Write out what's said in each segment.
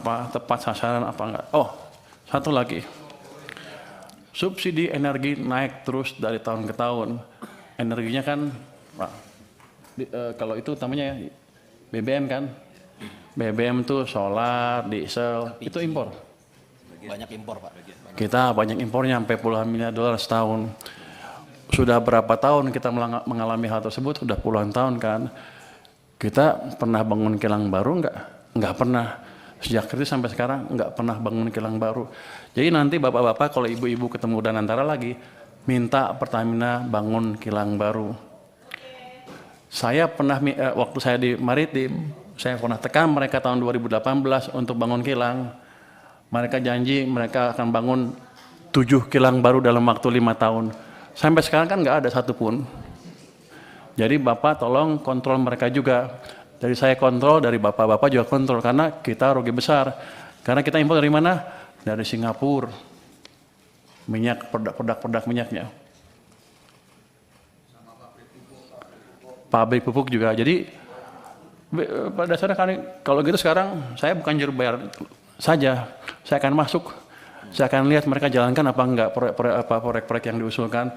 apa tepat sasaran apa enggak. Oh, satu lagi. Subsidi energi naik terus dari tahun ke tahun. Energinya kan, kalau itu utamanya BBM kan. BBM tuh solar, diesel, itu impor. Banyak impor, Pak. Kita banyak impornya sampai puluhan miliar dolar setahun. Sudah berapa tahun kita mengalami hal tersebut? Sudah puluhan tahun kan. Kita pernah bangun kilang baru enggak? Enggak pernah. Sejak kritis sampai sekarang enggak pernah bangun kilang baru. Jadi nanti bapak-bapak kalau ibu-ibu ketemu Danantara lagi, minta Pertamina bangun kilang baru. Saya pernah, waktu saya di Maritim, saya pernah tekan mereka tahun 2018 untuk bangun kilang. Mereka janji mereka akan bangun 7 kilang baru dalam waktu 5 tahun. Sampai sekarang kan nggak ada satupun. Jadi Bapak tolong kontrol mereka juga. Dari saya kontrol, dari Bapak-Bapak juga kontrol. Karena kita rugi besar. Karena kita impor dari mana? Dari Singapura. Minyak, produk minyaknya. Pabrik pupuk juga. Jadi pada dasarnya kan kalau gitu sekarang saya bukan juru bayar saja. Saya akan masuk. Saya akan lihat mereka jalankan apa enggak proyek-proyek yang diusulkan.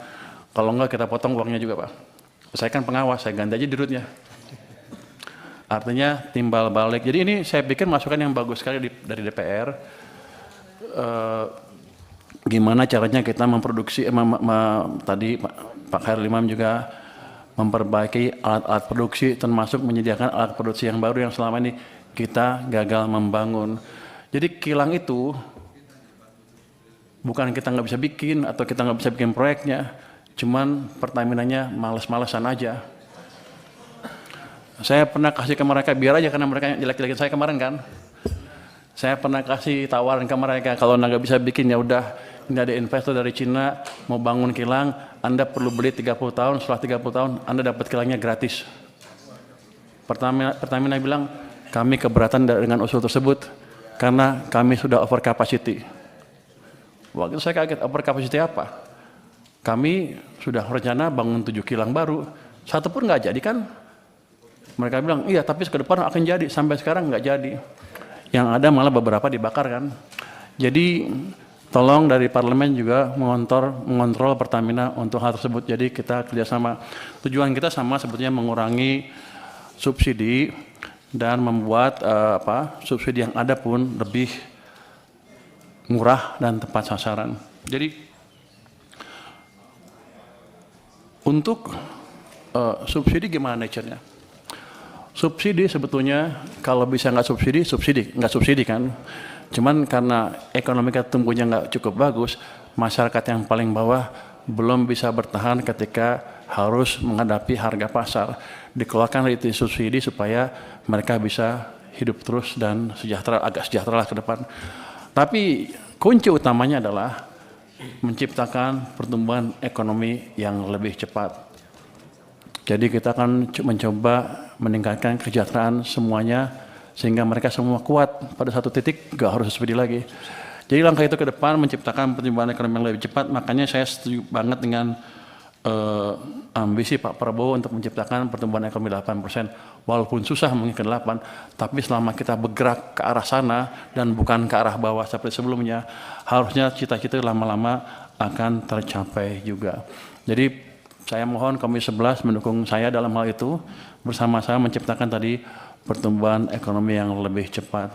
Kalau enggak kita potong uangnya juga, Pak. Saya kan pengawas, saya ganti aja dirutnya. Artinya timbal balik. Jadi ini saya pikir masukan yang bagus sekali dari DPR. Gimana caranya kita memproduksi, tadi Pak Khairul Imam juga memperbaiki alat-alat produksi, termasuk menyediakan alat produksi yang baru yang selama ini kita gagal membangun. Jadi kilang itu bukan kita nggak bisa bikin atau kita nggak bisa bikin proyeknya, cuman Pertaminanya males-malesan aja. Saya pernah kasih ke mereka, biar aja karena mereka jelek-jelekin saya kemarin kan. Saya pernah kasih tawaran ke mereka, kalau nggak bisa bikin ya udah, ini ada investor dari Cina mau bangun kilang, Anda perlu beli 30 tahun, setelah 30 tahun Anda dapat kilangnya gratis. Pertamina bilang, kami keberatan dengan usul tersebut karena kami sudah over capacity. Waktu saya kaget, over capacity apa? Kami sudah rencana bangun 7 kilang baru, satu pun nggak jadi kan? Mereka bilang, iya tapi ke depan akan jadi, sampai sekarang nggak jadi. Yang ada malah beberapa dibakar kan. Jadi tolong dari parlemen juga mengontrol Pertamina untuk hal tersebut. Jadi kita kerjasama. Tujuan kita sama sebetulnya mengurangi subsidi dan membuat subsidi yang ada pun lebih murah dan tepat sasaran. Jadi untuk subsidi gimana nature-nya? Subsidi sebetulnya kalau bisa nggak subsidi kan. Cuman karena ekonomi kita tumbuhnya nggak cukup bagus, masyarakat yang paling bawah belum bisa bertahan ketika harus menghadapi harga pasar. Dikeluarkan itu subsidi supaya mereka bisa hidup terus dan agak sejahtera lah ke depan. Tapi kunci utamanya adalah menciptakan pertumbuhan ekonomi yang lebih cepat. Jadi kita akan mencoba meningkatkan kesejahteraan semuanya sehingga mereka semua kuat pada satu titik, nggak harus subsidi lagi. Jadi langkah itu ke depan menciptakan pertumbuhan ekonomi yang lebih cepat. Makanya saya setuju banget dengan ambisi Pak Prabowo untuk menciptakan pertumbuhan ekonomi 8%. Walaupun susah mungkin ke 8, tapi selama kita bergerak ke arah sana dan bukan ke arah bawah seperti sebelumnya, harusnya cita-cita lama-lama akan tercapai juga. Jadi saya mohon Komisi 11 mendukung saya dalam hal itu, bersama-sama menciptakan tadi pertumbuhan ekonomi yang lebih cepat.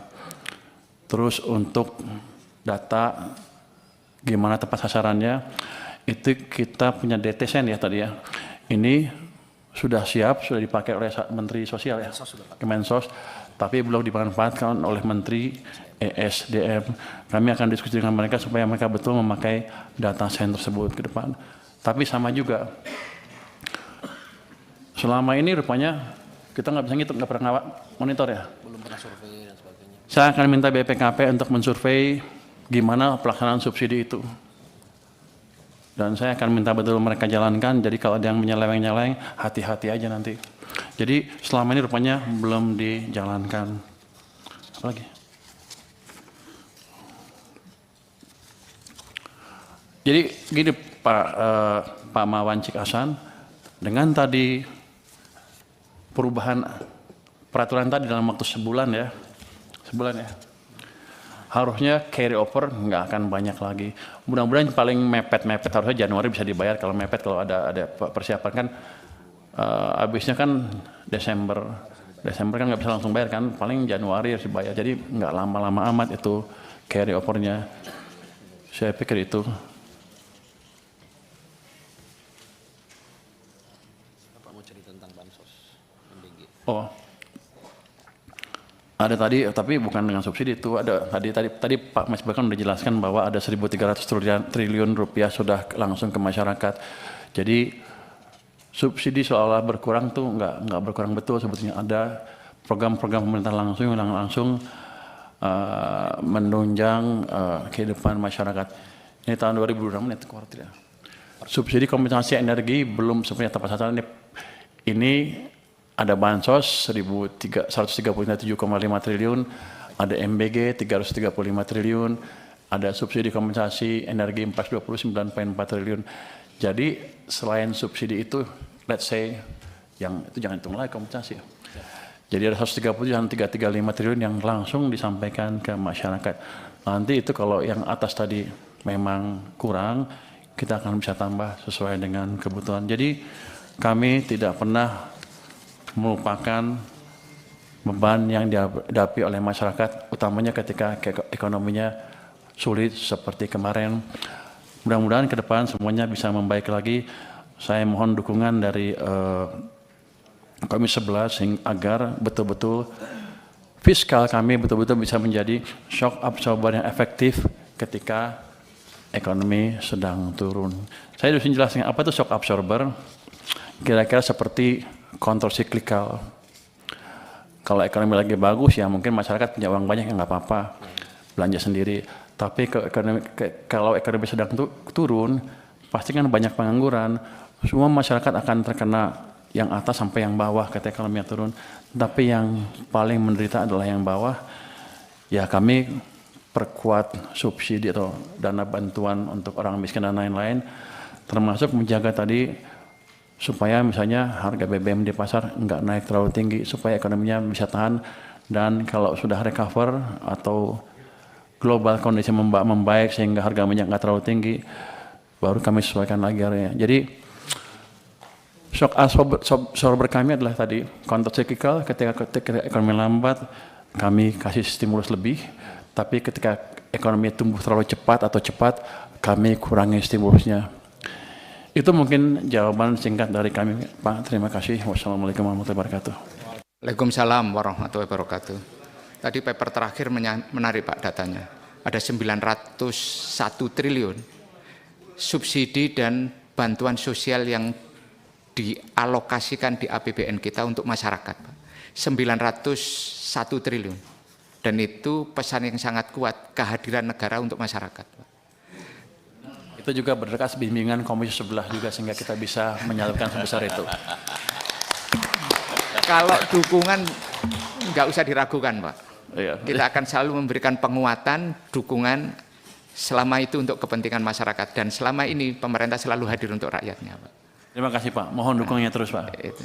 Terus untuk data gimana tepat sasarannya, itu kita punya DTSN ya tadi ya. Ini sudah siap, sudah dipakai oleh Menteri Sosial ya, Kemensos, tapi belum dimanfaatkan oleh Menteri ESDM. Kami akan diskusi dengan mereka supaya mereka betul memakai data sen tersebut ke depan. Tapi sama juga, selama ini rupanya kita nggak bisa ngitung, nggak pernah monitor ya. Belum pernah survei dan sebagainya. Saya akan minta BPKP untuk mensurvei gimana pelaksanaan subsidi itu. Dan saya akan minta betul mereka jalankan, jadi kalau ada yang menyeleweng-nyeleweng, hati-hati aja nanti. Jadi selama ini rupanya belum dijalankan. Apa lagi? Jadi gini Pak Mawan Cikasan, dengan tadi perubahan peraturan tadi dalam waktu sebulan ya, harusnya carry over nggak akan banyak lagi. Mudah-mudahan paling mepet-mepet harusnya Januari bisa dibayar. Kalau mepet, kalau ada persiapan kan habisnya kan Desember kan nggak bisa langsung bayar kan, paling Januari harus dibayar. Jadi nggak lama-lama amat itu carry overnya. Saya pikir itu. Bapak mau cerita tentang bansos MBG. Oh, ada tadi, tapi bukan dengan subsidi itu. Ada tadi Pak Mas bahkan sudah jelaskan bahwa ada 1.300 triliun rupiah sudah langsung ke masyarakat. Jadi subsidi seolah berkurang tuh nggak berkurang betul sebetulnya. Ada program-program pemerintah langsung yang langsung menunjang kehidupan masyarakat. Ini tahun 2026 ini keluar tidak. Subsidi kompensasi energi belum sebenarnya tepat sasaran. Ini ada bansos 137,5 triliun, ada MBG 335 triliun, ada subsidi kompensasi energi 429,4 triliun. Jadi selain subsidi itu, let's say yang itu jangan hitung lagi kompensasi. Jadi ada 130 dan 335 triliun yang langsung disampaikan ke masyarakat. Nanti itu kalau yang atas tadi memang kurang, kita akan bisa tambah sesuai dengan kebutuhan. Jadi kami tidak pernah merupakan beban yang dihadapi oleh masyarakat, utamanya ketika ekonominya sulit seperti kemarin. Mudah-mudahan ke depan semuanya bisa membaik lagi. Saya mohon dukungan dari Komisi 11 agar betul-betul fiskal kami betul-betul bisa menjadi shock absorber yang efektif ketika ekonomi sedang turun. Saya harus menjelaskan apa itu shock absorber. Kira-kira seperti countercyclical. Kalau ekonomi lagi bagus ya mungkin masyarakat punya uang banyak ya nggak apa-apa, belanja sendiri. Tapi kalau ekonomi sedang turun, pasti kan banyak pengangguran. Semua masyarakat akan terkena, yang atas sampai yang bawah ketika ekonomi turun. Tapi yang paling menderita adalah yang bawah. Ya kami perkuat subsidi atau dana bantuan untuk orang miskin dan lain-lain, termasuk menjaga tadi supaya misalnya harga BBM di pasar nggak naik terlalu tinggi, supaya ekonominya bisa tahan. Dan kalau sudah recover atau global kondisi membaik sehingga harga minyak nggak terlalu tinggi, baru kami sesuaikan lagi harganya. Jadi shock absorber kami adalah tadi countercyclical. Ketika ekonomi lambat, kami kasih stimulus lebih. Tapi ketika ekonomi tumbuh terlalu cepat atau cepat, kami kurangi stimulusnya. Itu mungkin jawaban singkat dari kami, Pak. Terima kasih. Wassalamualaikum warahmatullahi wabarakatuh. Waalaikumsalam warahmatullahi wabarakatuh. Tadi paper terakhir menarik Pak datanya. Ada 901 triliun subsidi dan bantuan sosial yang dialokasikan di APBN kita untuk masyarakat, Pak. 901 triliun. Dan itu pesan yang sangat kuat, kehadiran negara untuk masyarakat, Pak. Itu juga berkas bimbingan Komisi 11 juga sehingga kita bisa menyalurkan sebesar itu. Kalau dukungan nggak usah diragukan, Pak. Iya. Kita akan selalu memberikan penguatan, dukungan selama itu untuk kepentingan masyarakat. Dan selama ini pemerintah selalu hadir untuk rakyatnya, Pak. Terima kasih Pak. Mohon dukungannya terus Pak. Itu.